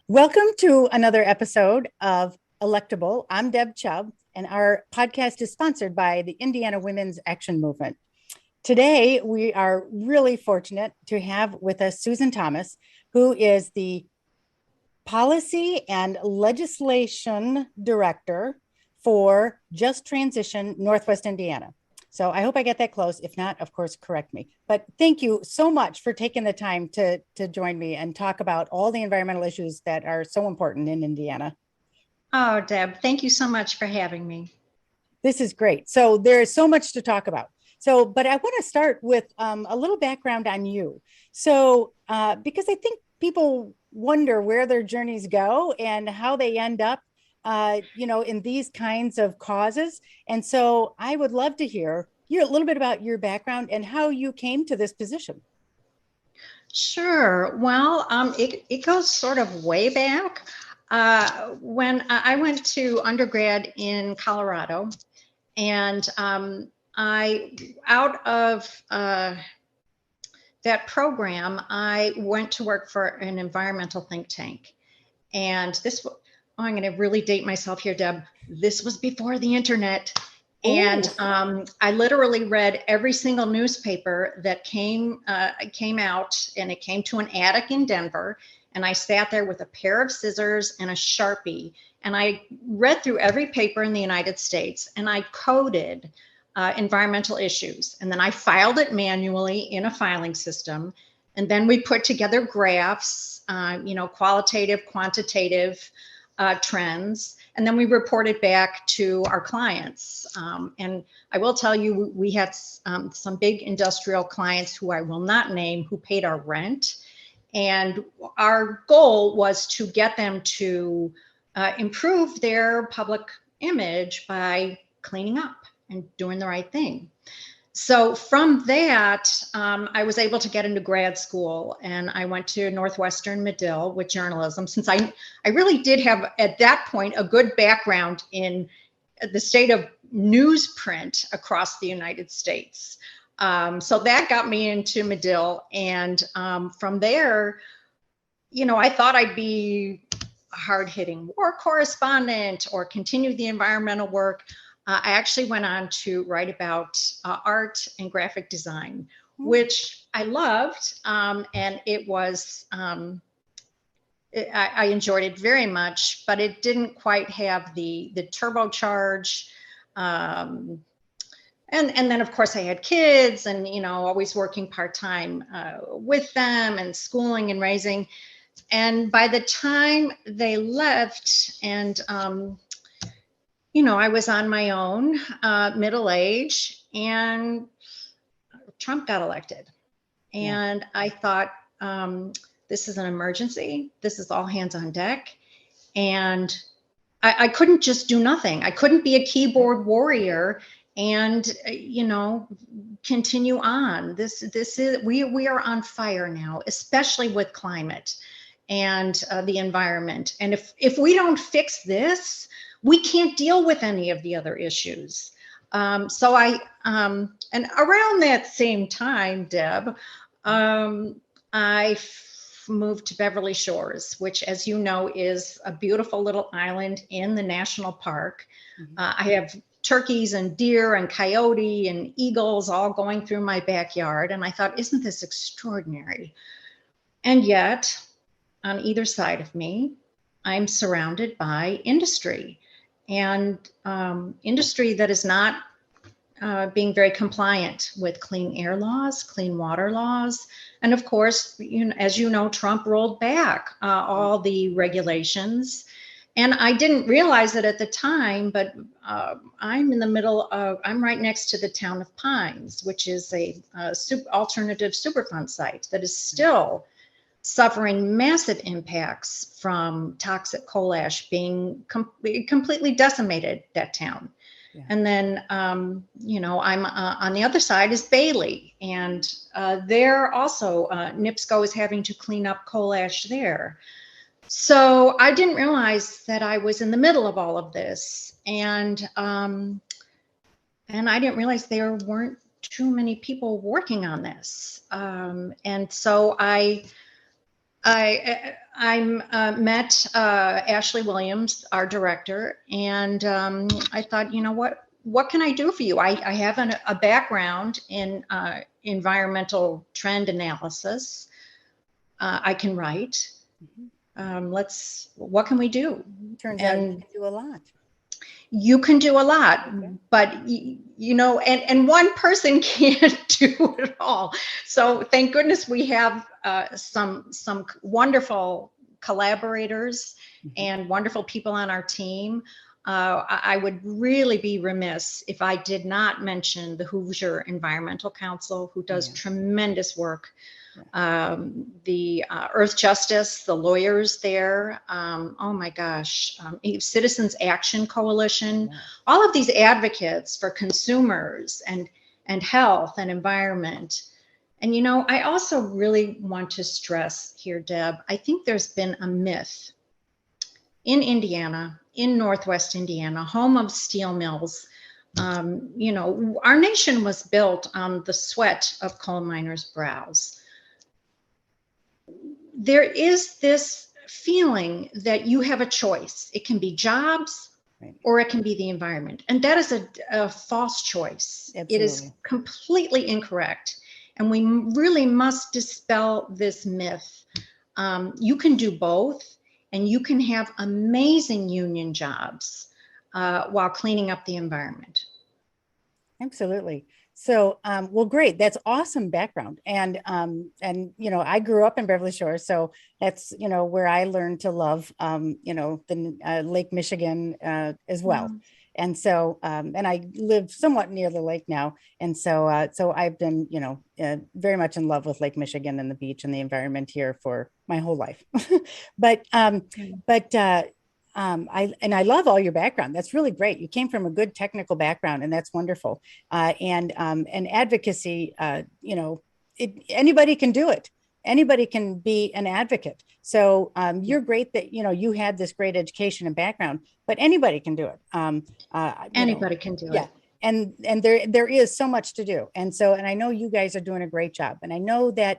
Welcome to another episode of Electable. I'm Deb Chubb, and our podcast is sponsored by the Indiana Women's Action Movement. Today, we are really fortunate to have with us Susan Thomas, who is the Policy and Legislation Director for Just Transition, Northwest Indiana. So I hope I get that close. If not, of course, correct me. But thank you so much for taking the time to join me and talk about all the environmental issues that are so important in Indiana. Oh, Deb, thank you so much for having me. This is great. So there is so much to talk about. But I want to start with a little background on you. Because I think people wonder where their journeys go and how they end up in these kinds of causes. And so I would love to hear a little bit about your background and how you came to this position. Sure. Well, it goes sort of way back. When I went to undergrad in Colorado, and out of that program, I went to work for an environmental think tank. And I'm going to really date myself here, Deb. This was before the internet. And I literally read every single newspaper that came out, and it came to an attic in Denver. And I sat there with a pair of scissors and a Sharpie. And I read through every paper in the United States, and I coded environmental issues. And then I filed it manually in a filing system. And then we put together graphs, qualitative, quantitative trends, and then we reported back to our clients. And I will tell you, we had some big industrial clients who I will not name, who paid our rent. And our goal was to get them to improve their public image by cleaning up and doing the right thing. So from that, I was able to get into grad school, and I went to Northwestern Medill with journalism, since I really did have, at that point, a good background in the state of newsprint across the United States. So that got me into Medill. And from there, I thought I'd be a hard-hitting war correspondent or continue the environmental work. I actually went on to write about art and graphic design, which I loved. And it was, I enjoyed it very much, but it didn't quite have the turbocharge. And then, of course, I had kids and, always working part-time with them and schooling and raising. And by the time they left, and I was on my own, middle age, and Trump got elected. And I thought, this is an emergency. This is all hands on deck. And I couldn't just do nothing. I couldn't be a keyboard warrior and, continue on. We are on fire now, especially with climate and the environment. And if we don't fix this, we can't deal with any of the other issues. And around that same time, Deb, I moved to Beverly Shores, which, as you know, is a beautiful little island in the national park. Mm-hmm. I have turkeys and deer and coyote and eagles all going through my backyard. And I thought, isn't this extraordinary? And yet, on either side of me, I'm surrounded by industry. And industry that is not being very compliant with clean air laws, clean water laws. And of course, as you know, Trump rolled back all the regulations. And I didn't realize it at the time, but I'm right next to the town of Pines, which is a alternative Superfund site that is still suffering massive impacts from toxic coal ash being completely decimated that town. Yeah. And then, I'm on the other side is Bailey, and there also NIPSCO is having to clean up coal ash there. So I didn't realize that I was in the middle of all of this, and I didn't realize there weren't too many people working on this. And so I I met Ashley Williams, our director, and I thought, what can I do for you? I have a background in environmental trend analysis. I can write. What can we do? Turns out you can do a lot. You can do a lot, but and one person can't do it all. So thank goodness we have some wonderful collaborators and wonderful people on our team. I would really be remiss if I did not mention the Hoosier Environmental Council, who does tremendous work. The Earth Justice, the lawyers there, oh my gosh, Citizens Action Coalition, all of these advocates for consumers and health and environment. And I also really want to stress here, Deb, I think there's been a myth in Indiana, in Northwest Indiana, home of steel mills. Our nation was built on the sweat of coal miners' brows. There is this feeling that you have a choice. It can be jobs or it can be the environment. And that is a false choice. Absolutely. It is completely incorrect. And we really must dispel this myth. You can do both, and you can have amazing union jobs while cleaning up the environment. Absolutely. So, well, great. That's awesome background. And I grew up in Beverly Shores. So that's, where I learned to love, the Lake Michigan as well. And so, and I live somewhat near the lake now. And so, I've been, very much in love with Lake Michigan and the beach and the environment here for my whole life. I love all your background. That's really great. You came from a good technical background, and that's wonderful. And advocacy, anybody can do it. Anybody can be an advocate. So you're great that, you had this great education and background, but anybody can do it. Anybody can do it. And there is so much to do. And I know you guys are doing a great job. And I know that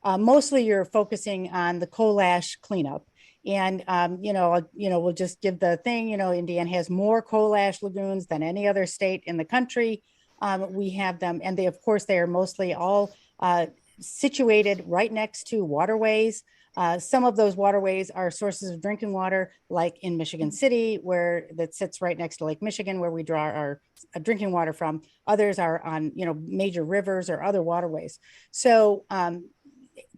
mostly you're focusing on the coal ash cleanup. And, we'll just give the thing, Indiana has more coal ash lagoons than any other state in the country. We have them, and they are mostly all situated right next to waterways. Some of those waterways are sources of drinking water, like in Michigan City, that sits right next to Lake Michigan, where we draw our drinking water from. Others are on, major rivers or other waterways. So,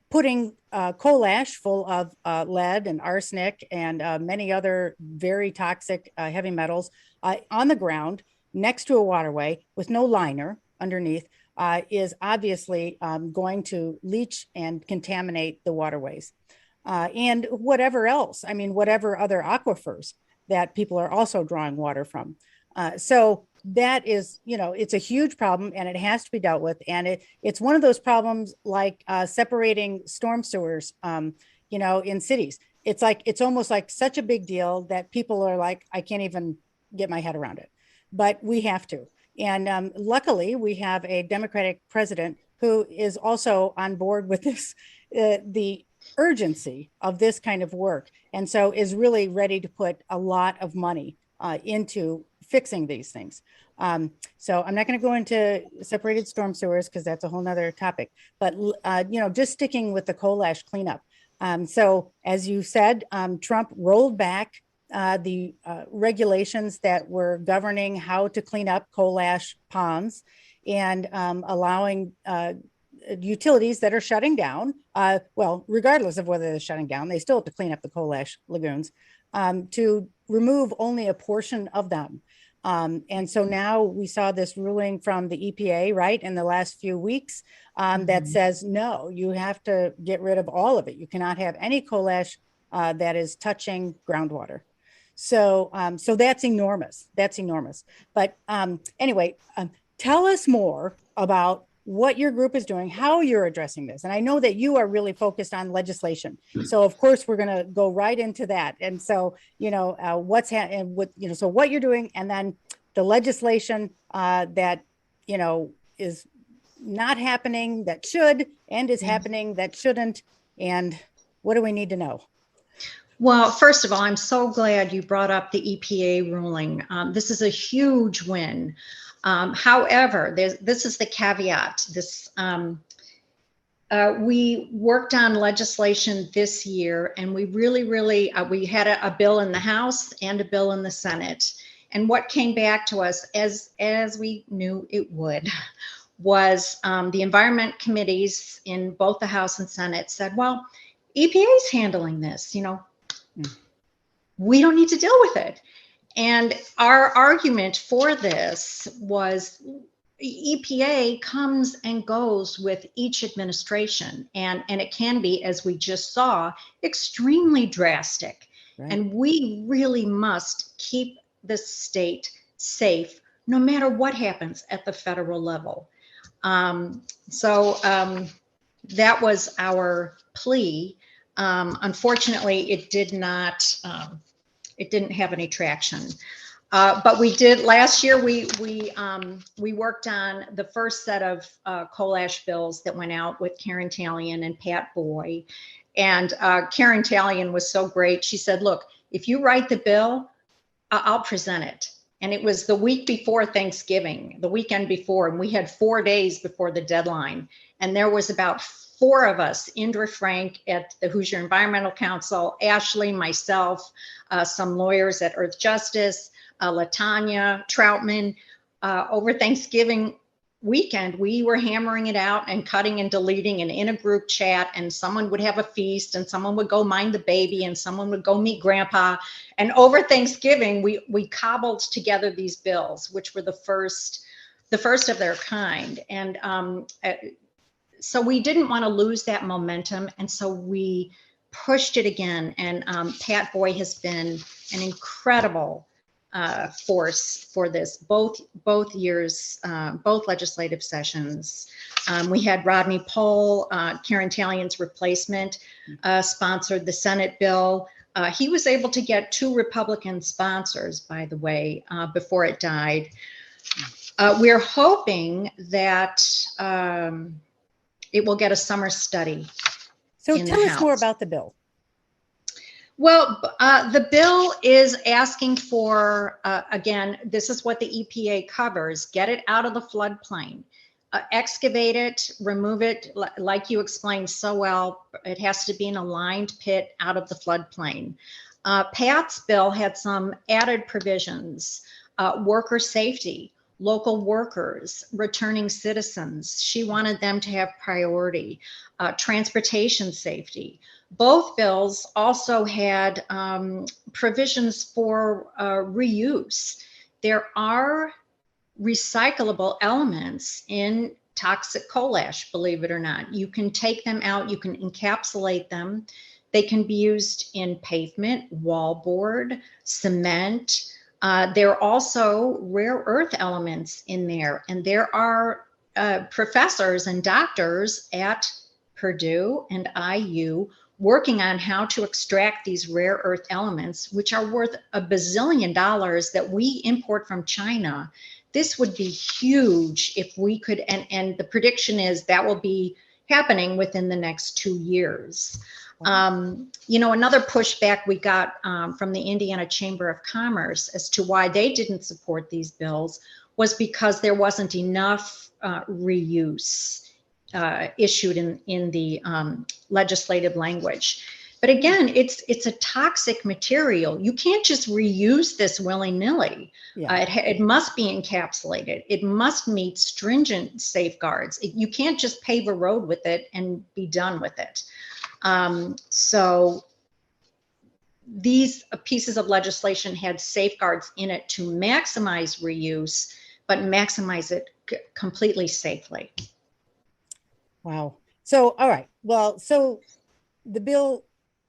putting coal ash full of lead and arsenic and many other very toxic heavy metals on the ground next to a waterway with no liner underneath is obviously going to leach and contaminate the waterways. And whatever else, whatever other aquifers that people are also drawing water from. So that is, it's a huge problem, and it has to be dealt with. And it's one of those problems like separating storm sewers, in cities. It's almost like such a big deal that people are like, I can't even get my head around it, but we have to. And luckily we have a Democratic president who is also on board with this, the urgency of this kind of work. And so is really ready to put a lot of money into fixing these things. So I'm not going to go into separated storm sewers because that's a whole nother topic, but, just sticking with the coal ash cleanup. So as you said, Trump rolled back the regulations that were governing how to clean up coal ash ponds and allowing utilities that are shutting down, regardless of whether they're shutting down, they still have to clean up the coal ash lagoons, to remove only a portion of them. And so now we saw this ruling from the EPA, right, in the last few weeks that says, no, you have to get rid of all of it. You cannot have any coal ash that is touching groundwater. So that's enormous. That's enormous. But anyway, tell us more about what your group is doing, how you're addressing this. And I know that you are really focused on legislation. So of course we're going to go right into that. And so, what's happening with, so what you're doing, and then the legislation that, is not happening that should, and is happening that shouldn't. And What do we need to know? Well, first of all, I'm so glad you brought up the EPA ruling. This is a huge win. However, this is the caveat. We worked on legislation this year, and we really, we had a bill in the House and a bill in the Senate. And what came back to us, as we knew it would, was the environment committees in both the House and Senate said, well, EPA is handling this, we don't need to deal with it. And our argument for this was EPA comes and goes with each administration, and it can be, as we just saw, extremely drastic. Right. And we really must keep the state safe no matter what happens at the federal level. That was our plea. Unfortunately, it didn't have any traction. But we did last year. We worked on the first set of coal ash bills that went out with Karen Talion and Pat Boy. And Karen Talion was so great. She said, look, if you write the bill, I'll present it. And it was the week before Thanksgiving, the weekend before, and we had 4 days before the deadline. And there was about 4 of us, Indra Frank at the Hoosier Environmental Council, Ashley, myself, some lawyers at Earth Justice, LaTanya Troutman. Over Thanksgiving weekend, we were hammering it out and cutting and deleting and in a group chat, and someone would have a feast and someone would go mind the baby and someone would go meet grandpa. And over Thanksgiving, we cobbled together these bills, which were the first of their kind. And so we didn't want to lose that momentum. And so we pushed it again. And Pat Boy has been an incredible force for this, both years, both legislative sessions. We had Rodney Pohl, Karen Talion's replacement, sponsored the Senate bill. He was able to get 2 Republican sponsors, by the way, before it died. We're hoping that it will get a summer study. So tell us more about the bill. Well, the bill is asking for, again, this is what the EPA covers, get it out of the floodplain, excavate it, remove it, like you explained so well, it has to be an aligned pit out of the floodplain. Pat's bill had some added provisions, worker safety, local workers, returning citizens. She wanted them to have priority, transportation safety. Both bills also had provisions for reuse. There are recyclable elements in toxic coal ash, believe it or not. You can take them out, you can encapsulate them. They can be used in pavement, wallboard, cement. There are also rare earth elements in there. And there are professors and doctors at Purdue and IU working on how to extract these rare earth elements, which are worth $1 bazillion that we import from China. This would be huge if we could, and the prediction is that will be happening within the next 2 years. Another pushback we got from the Indiana Chamber of Commerce as to why they didn't support these bills was because there wasn't enough reuse issued in the legislative language. But again, it's a toxic material. You can't just reuse this willy-nilly. Yeah. It must be encapsulated. It must meet stringent safeguards. You can't just pave a road with it and be done with it. So these pieces of legislation had safeguards in it to maximize reuse, but maximize it completely safely. Wow. So, all right. Well, so the bill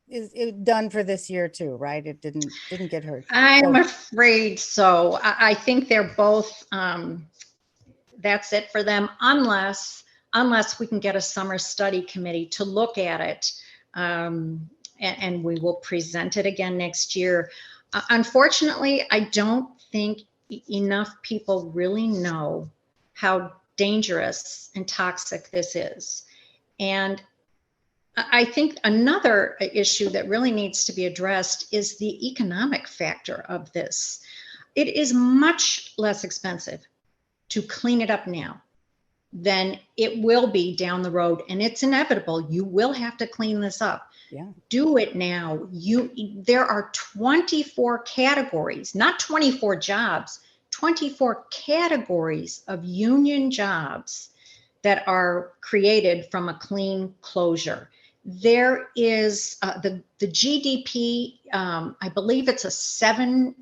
is done for this year too, right? It didn't get hurt. I'm afraid so. I think they're both, that's it for them, unless we can get a summer study committee to look at it. And we will present it again next year. Unfortunately, I don't think enough people really know how dangerous and toxic this is. And I think another issue that really needs to be addressed is the economic factor of this. It is much less expensive to clean it up now than it will be down the road. And it's inevitable. You will have to clean this up. Yeah. Do it now. There are 24 categories, not 24 jobs, 24 categories of union jobs that are created from a clean closure. There is the GDP, I believe it's a seven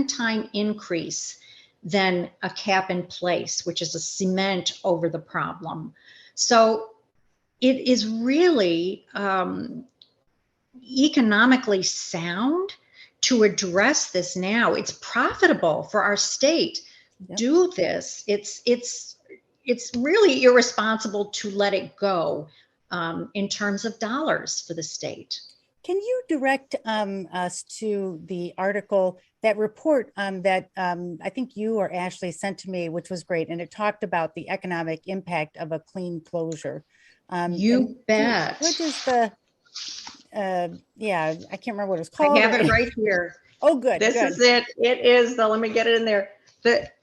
time increase than a cap in place, which is a cement over the problem. So it is really economically sound to address this now. It's profitable for our state. Yep. Do this. It's really irresponsible to let it go in terms of dollars for the state. Can you direct us to the article, that report that I think you or Ashley sent to me, which was great, and it talked about the economic impact of a clean closure? You bet. What is the, yeah, I can't remember what it's called. I have it right here. Oh, good. This is it. It is the, let me get it in there.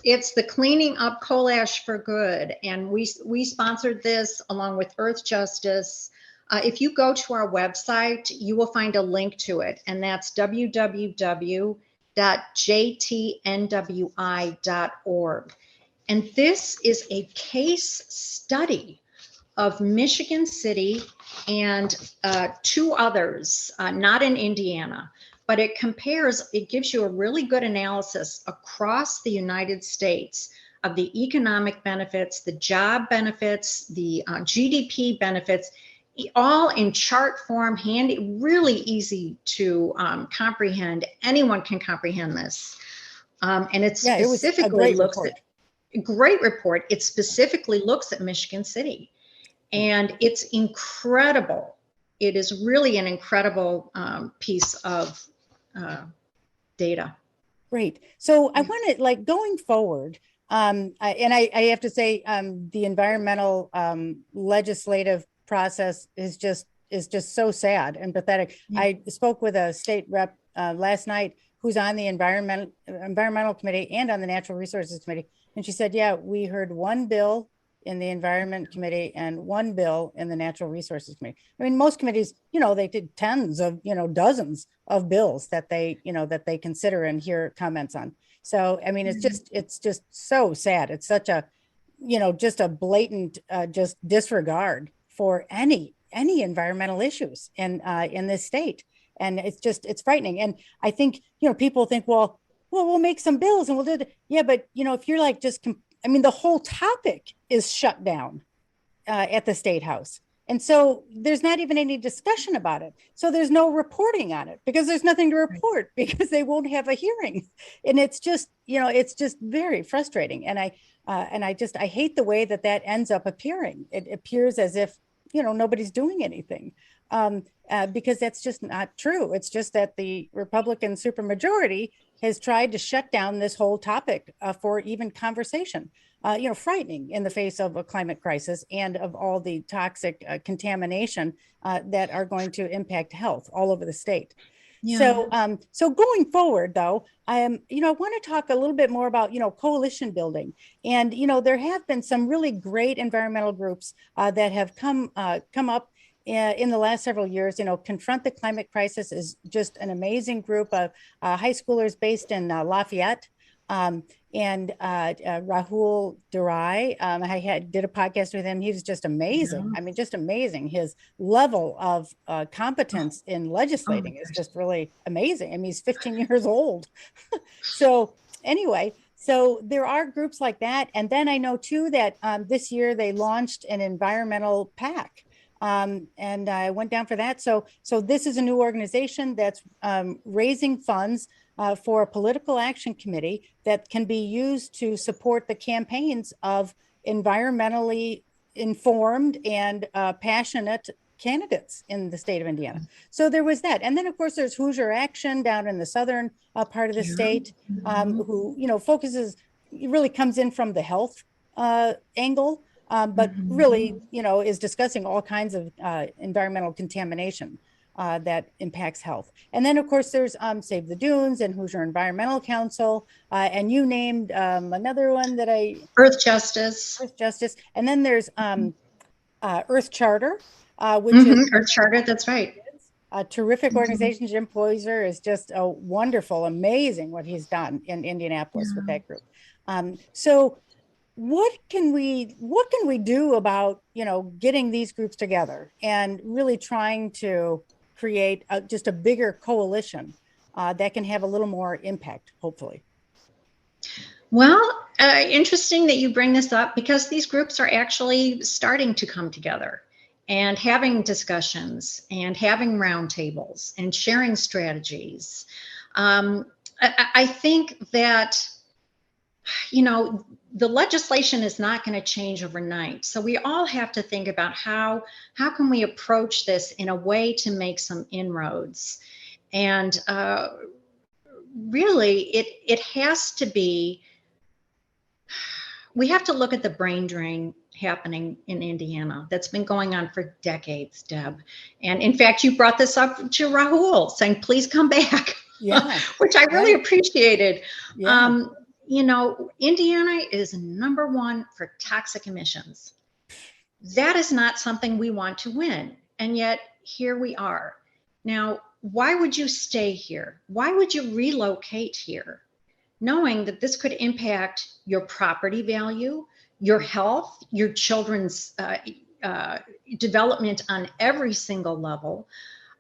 It's the Cleaning Up Coal Ash for Good. And we sponsored this along with Earth Justice. If you go to our website, you will find a link to it. And that's www.jtnwi.org. And this is a case study of Michigan City and two others, not in Indiana, but it gives you a really good analysis across the United States of the economic benefits, the job benefits, the GDP benefits, all in chart form, handy, really easy to comprehend. Anyone can comprehend this. And it specifically great report. It specifically looks at Michigan City. And it's incredible. It is really an incredible piece of data. Great. So I want to, like, going forward, I have to say the environmental legislative process is just so sad and pathetic. Yeah. I spoke with a state rep last night who's on the environmental committee and on the natural resources committee. And she said, yeah, we heard one bill in the Environment Committee and one bill in the Natural Resources Committee. I mean, most committees, they did tens of, dozens of bills that they consider and hear comments on. So, I mean, it's just so sad. It's such a, just a blatant just disregard for any environmental issues in this state. And it's frightening. And I think, people think, well, we'll make some bills and we'll do that. Yeah, but, if you're like the whole topic is shut down at the State House. And so there's not even any discussion about it. So there's no reporting on it because there's nothing to report because they won't have a hearing. And it's just, it's just very frustrating. And I hate the way that ends up appearing. It appears as if, nobody's doing anything because that's just not true. It's just that the Republican supermajority has tried to shut down this whole topic for even conversation, frightening in the face of a climate crisis and of all the toxic contamination that are going to impact health all over the state. Yeah. So going forward, though, I want to talk a little bit more about, coalition building. And, there have been some really great environmental groups that have come up in the last several years. Confront the Climate Crisis is just an amazing group of high schoolers based in Lafayette. And Rahul Durai, I did a podcast with him. He was just amazing. Yeah. I mean, just amazing. His level of competence in legislating is just really amazing. I mean, he's 15 years old. So anyway, so there are groups like that. And then I know too that this year they launched an environmental PAC. And I went down for that. So this is a new organization that's raising funds for a political action committee that can be used to support the campaigns of environmentally informed and passionate candidates in the state of Indiana. So there was that. And then, of course, there's Hoosier Action down in the southern part of the state, who, focuses, really comes in from the health angle. but really, is discussing all kinds of environmental contamination that impacts health. And then, of course, there's Save the Dunes and Hoosier Environmental Council, and you named another one that Earth Justice. Earth Justice, and then there's Earth Charter, which is Earth Charter. That's right. A terrific organization. Jim Poyser is just a wonderful, amazing what he's done in Indianapolis with that group. So what can we do about, getting these groups together and really trying to create just a bigger coalition that can have a little more impact, hopefully? Well, interesting that you bring this up, because these groups are actually starting to come together and having discussions and having roundtables and sharing strategies. I think that, the legislation is not going to change overnight. So we all have to think about how can we approach this in a way to make some inroads. And really, it has to be, we have to look at the brain drain happening in Indiana that's been going on for decades, Deb. And in fact, you brought this up to Rahul, saying, please come back, which I really appreciated. Yeah. Indiana is number one for toxic emissions. That is not something we want to win. And yet here we are. Now, why would you stay here? Why would you relocate here, knowing that this could impact your property value, your health, your children's development on every single level?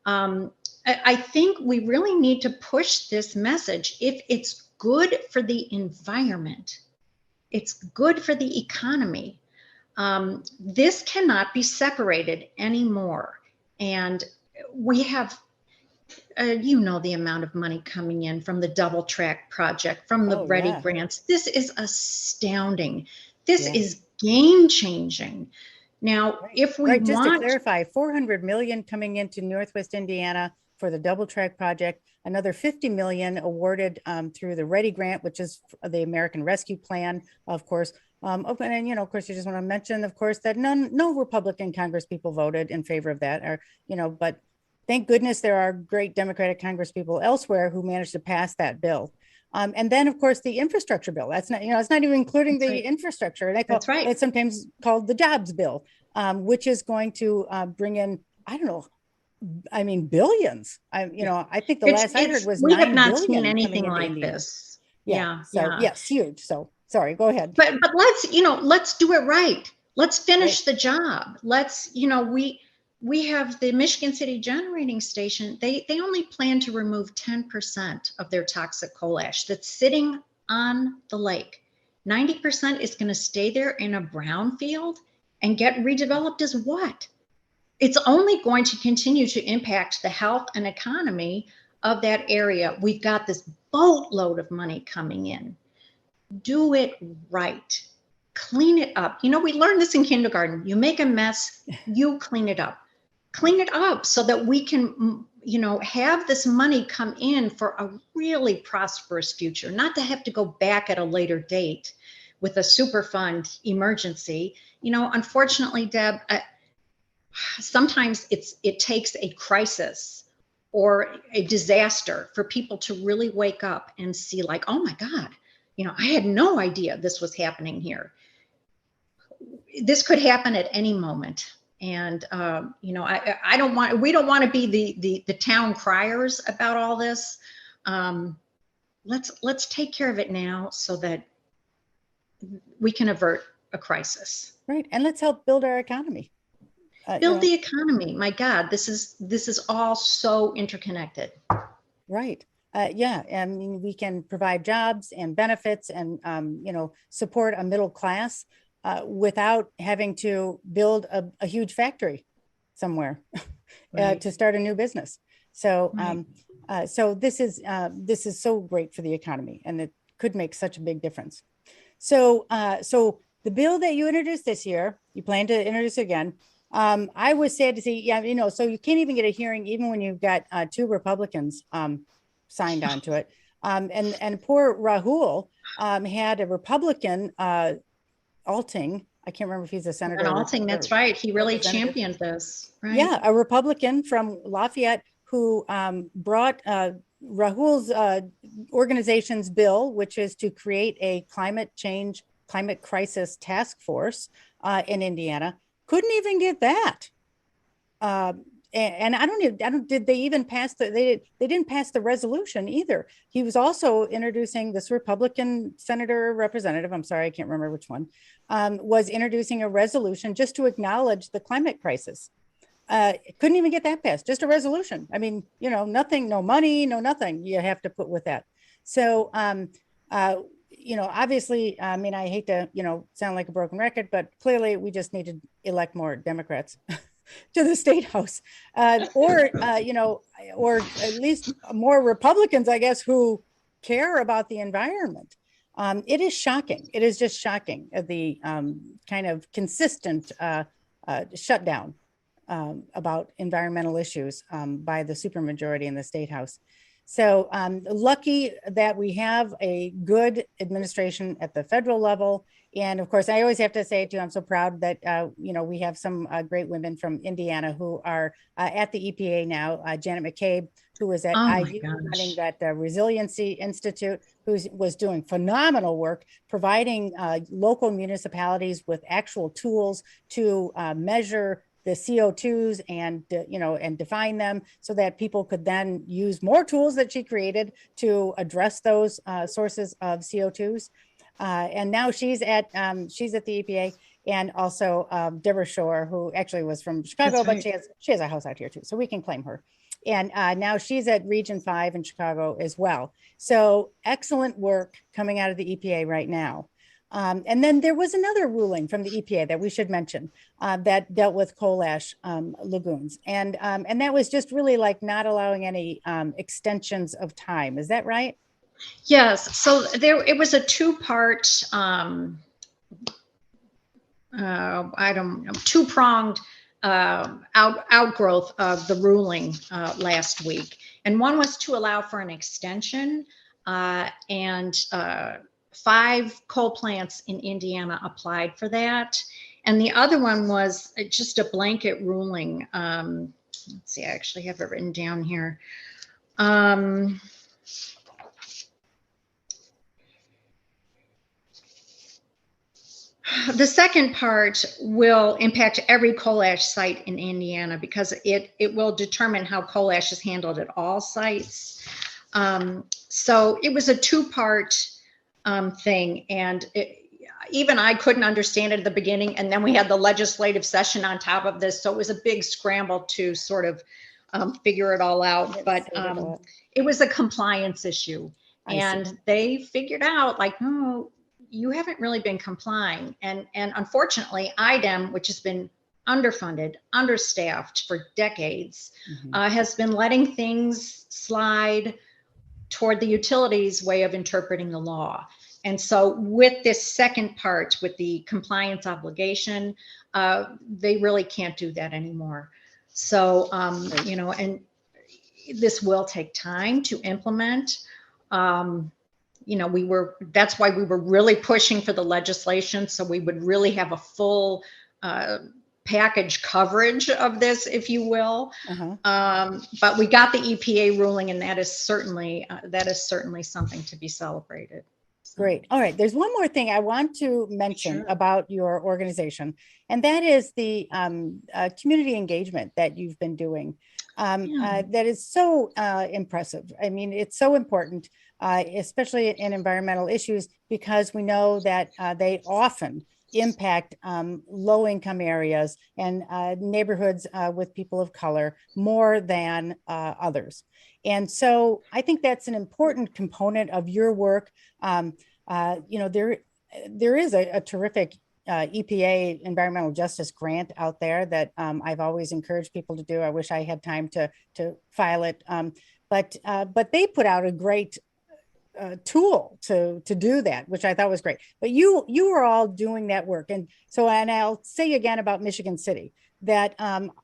I think we really need to push this message. If it's good for the environment, it's good for the economy. This cannot be separated anymore. And we have, the amount of money coming in from the Double Track project, from the Ready grants. This is astounding. This is game changing. Now, if we want, just to clarify, $400 million coming into Northwest Indiana for the Double Track project, another $50 million awarded through the Ready grant, which is the American Rescue Plan, of course. And, of course, you just want to mention, of course, that no Republican Congress people voted in favor of that, or, but thank goodness there are great Democratic Congress people elsewhere who managed to pass that bill. And then, of course, the infrastructure bill. That's not, it's not even including the infrastructure. And it's sometimes called the jobs bill, which is going to bring in, billions. I think the last I heard was we $9 have not billion seen anything like Indiana. this. Yes, huge. So sorry, go ahead. But let's do it right. Let's finish the job. Let's, we have the Michigan City Generating Station. They only plan to remove 10% of their toxic coal ash that's sitting on the lake. 90% is going to stay there in a brownfield and get redeveloped as what? It's only going to continue to impact the health and economy of that area. We've got this boatload of money coming in. Do it right. Clean it up. We learned this in kindergarten. You make a mess, you clean it up. Clean it up so that we can, have this money come in for a really prosperous future, not to have to go back at a later date with a Superfund emergency. Unfortunately, Deb, sometimes it takes a crisis or a disaster for people to really wake up and see, like, oh my God, I had no idea this was happening here. This could happen at any moment. And, we don't want to be the town criers about all this. Let's take care of it now so that we can avert a crisis. Right. And let's help build our economy. Build the economy. My God, this is all so interconnected. Right. We can provide jobs and benefits and, support a middle class without having to build a huge factory somewhere to start a new business. So, so this is so great for the economy, and it could make such a big difference. So, so the bill that you introduced this year, you plan to introduce again. I was sad to see, so you can't even get a hearing even when you've got 2 Republicans signed onto it. And poor Rahul had a Republican Alting I can't remember if he's a senator. Ronalding, that's right. He really representative. championed this. Right? Yeah, a Republican from Lafayette who brought Rahul's organization's bill, which is to create a climate crisis task force in Indiana. Couldn't even get that. And I don't, did they even pass they didn't pass the resolution either. He was also introducing this Republican senator representative, I'm sorry, I can't remember which one, was introducing a resolution just to acknowledge the climate crisis. Couldn't even get that passed, just a resolution. I mean, you know, nothing, no money, no nothing you have to put with that. So, you know, obviously, I mean, I hate to, you know, sound like a broken record, but clearly we just need to elect more Democrats to the state house, or you know, or at least more Republicans, I guess, who care about the environment. It is shocking. It is just shocking, the kind of consistent shutdown about environmental issues by the supermajority in the state house. So lucky that we have a good administration at the federal level. And of course, I always have to say too, I'm so proud that, you know, we have some great women from Indiana who are at the EPA now. Janet McCabe, who was at IU running that Resiliency Institute, who was doing phenomenal work, providing local municipalities with actual tools to measure the CO2s and, you know, and define them so that people could then use more tools that she created to address those sources of CO2s. And now she's at the EPA, and also Deborah Shore, who actually was from Chicago, right. But she has a house out here too, so we can claim her. And now she's at Region 5 in Chicago as well. So excellent work coming out of the EPA right now. And then there was another ruling from the EPA that we should mention that dealt with coal ash lagoons. And that was just really like not allowing any extensions of time. Is that right? Yes. So it was a two-part, two-pronged outgrowth of the ruling last week. And one was to allow for an extension, and 5 coal plants in Indiana applied for that. And the other one was just a blanket ruling. Let's see, I actually have it written down here. The second part will impact every coal ash site in Indiana because it will determine how coal ash is handled at all sites. So it was a two-part thing, and even I couldn't understand it at the beginning, and then we had the legislative session on top of this, so it was a big scramble to sort of figure it all out. But it was a compliance issue, and they figured out, like, no, you haven't really been complying. And unfortunately, IDEM, which has been underfunded, understaffed for decades, has been letting things slide toward the utilities' way of interpreting the law. And so with this second part, with the compliance obligation, they really can't do that anymore. So, you know, and this will take time to implement. You know, that's why we were really pushing for the legislation, so we would really have a full package coverage of this, if you will. But we got the EPA ruling, and that is certainly something to be celebrated. So. Great. All right. There's one more thing I want to mention about your organization, and that is the community engagement that you've been doing. That is so impressive. I mean, it's so important, especially in environmental issues, because we know that they often impact low-income areas and neighborhoods with people of color more than others. And so I think that's an important component of your work. You know, there is a terrific EPA environmental justice grant out there that I've always encouraged people to do. I wish I had time to file it, but they put out a great tool to do that, which I thought was great. But you were all doing that work, and I'll say again about Michigan City that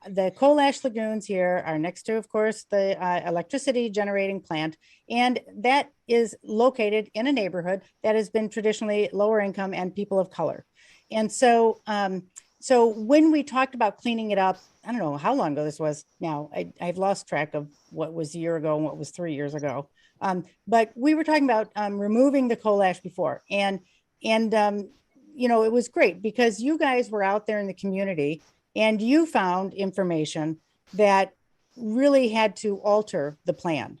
the coal ash lagoons here are next to, of course, the electricity generating plant, and that is located in a neighborhood that has been traditionally lower income and people of color. And so when we talked about cleaning it up, I don't know how long ago this was now. I've lost track of what was a year ago and what was 3 years ago. But we were talking about removing the coal ash before. And it was great because you guys were out there in the community and you found information that really had to alter the plan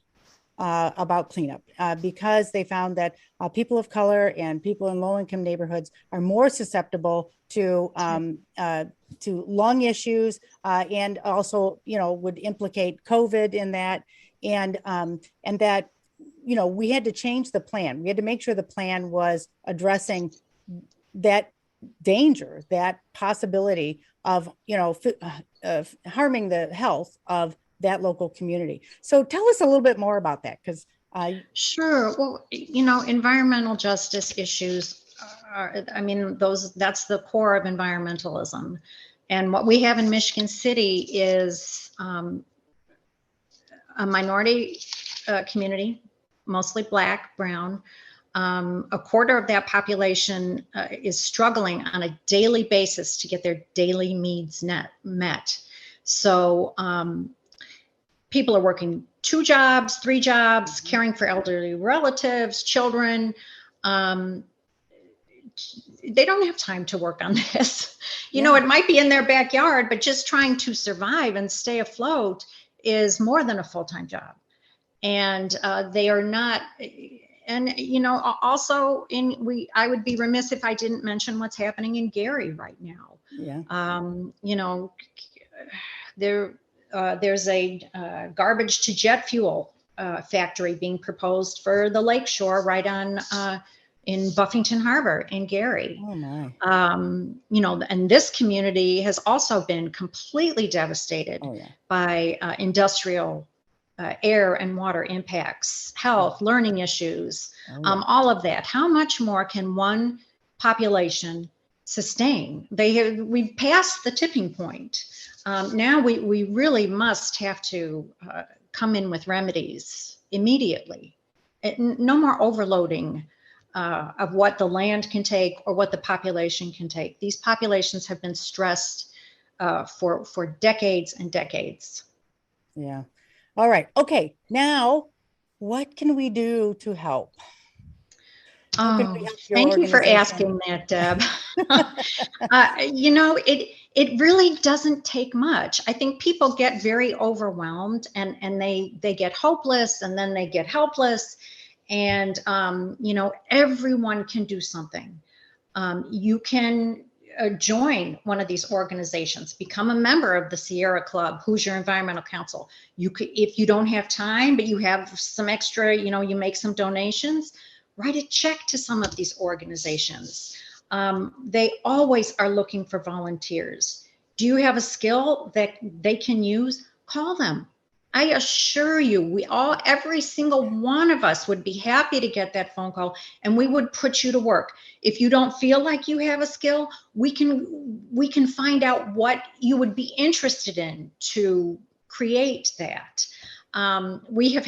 about cleanup because they found that people of color and people in low-income neighborhoods are more susceptible to lung issues and also, would implicate COVID in that, and that, we had to change the plan. We had to make sure the plan was addressing that danger, that possibility of, of harming the health of that local community. So tell us a little bit more about that, because Sure. Well, environmental justice issues that's the core of environmentalism. And what we have in Michigan City is a minority community, mostly Black, brown. A quarter of that population is struggling on a daily basis to get their daily needs met. So people are working 2 jobs, 3 jobs, caring for elderly relatives, children. They don't have time to work on this. It might be in their backyard, but just trying to survive and stay afloat is more than a full-time job. And they are not, and also I would be remiss if I didn't mention what's happening in Gary right now. Yeah. There's a garbage to jet fuel factory being proposed for the lakeshore right on in Buffington Harbor in Gary. Oh my. And this community has also been completely devastated by industrial air and water impacts, health, learning issues, all of that. How much more can one population sustain? We've passed the tipping point. Now we really must have to come in with remedies immediately. No more overloading of what the land can take or what the population can take. These populations have been stressed for decades and decades. Yeah. All right. Okay. Now, what can we do to help? Thank you for asking that, Deb. It really doesn't take much. I think people get very overwhelmed and they get hopeless and then they get helpless. And, everyone can do something. You can join one of these organizations, become a member of the Sierra Club, Hoosier Environmental Council. You could, if you don't have time, but you have some extra, you make some donations, write a check to some of these organizations. They always are looking for volunteers. Do you have a skill that they can use? Call them. I assure you, every single one of us would be happy to get that phone call and we would put you to work. If you don't feel like you have a skill, we can find out what you would be interested in to create that. We have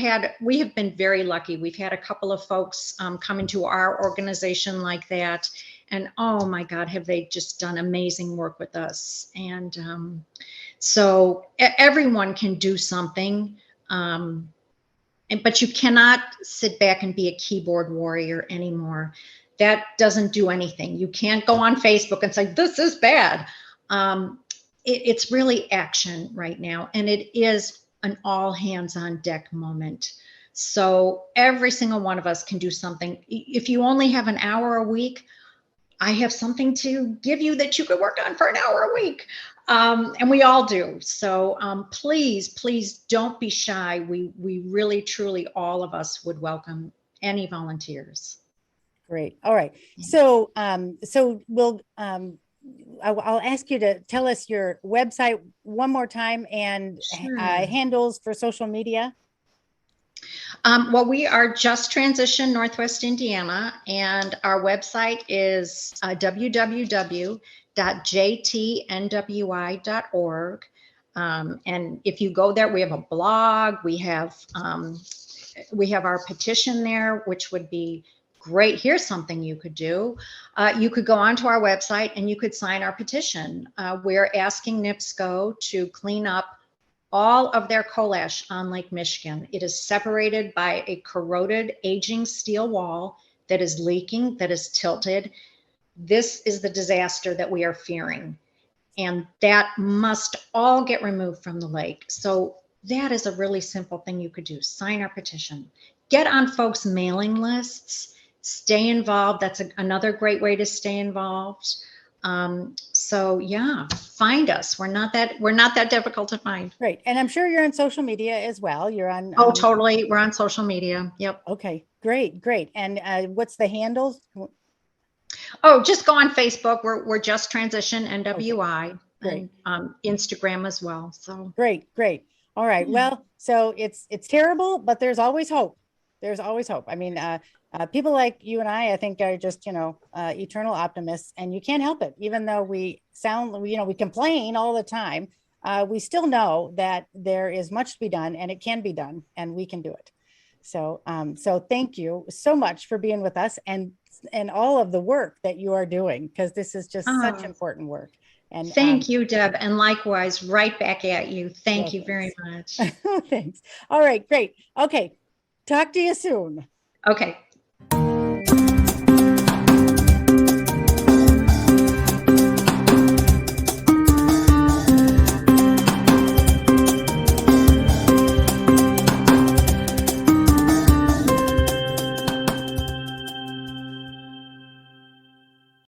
been very lucky. We've had a couple of folks come into our organization like that. And oh my God, have they just done amazing work with us. And so everyone can do something, but you cannot sit back and be a keyboard warrior anymore. That doesn't do anything. You can't go on Facebook and say, this is bad. It's really action right now. And it is an all hands on deck moment. So every single one of us can do something. If you only have an hour a week, I have something to give you that you could work on for an hour a week. And we all do. So please don't be shy. We really, truly, all of us would welcome any volunteers. Great. All right. So we'll, I'll ask you to tell us your website one more time and handles for social media. Well, we are Just Transition Northwest Indiana, and our website is www.jtnwi.org. And if you go there, we have a blog. We have our petition there, which would be Great. Here's something you could do. You could go onto our website and you could sign our petition. We're asking NIPSCO to clean up all of their coal ash on Lake Michigan. It is separated by a corroded, aging steel wall that is leaking, that is tilted. This is the disaster that we are fearing. And that must all get removed from the lake. So that is a really simple thing you could do. Sign our petition. Get on folks' mailing lists. Stay involved. That's another great way to stay involved. So yeah, find us. We're not that difficult to find. Great. And I'm sure you're on social media as well. You're on. Oh, totally. We're on social media. Yep. Okay, great. And what's the handles? Oh, just go on Facebook. We're Just Transition NWI. Okay. Great. And Instagram as well. So great. All right. Well, so it's terrible, but there's always hope. There's always hope. I mean, people like you and I think are just, eternal optimists, and you can't help it. Even though we we complain all the time, we still know that there is much to be done, and it can be done, and we can do it. So, so thank you so much for being with us and all of the work that you are doing, because this is just such important work. And thank you, Deb. And likewise, right back at you. Thank you very much. Thanks. All right, great. Okay. Talk to you soon. Okay.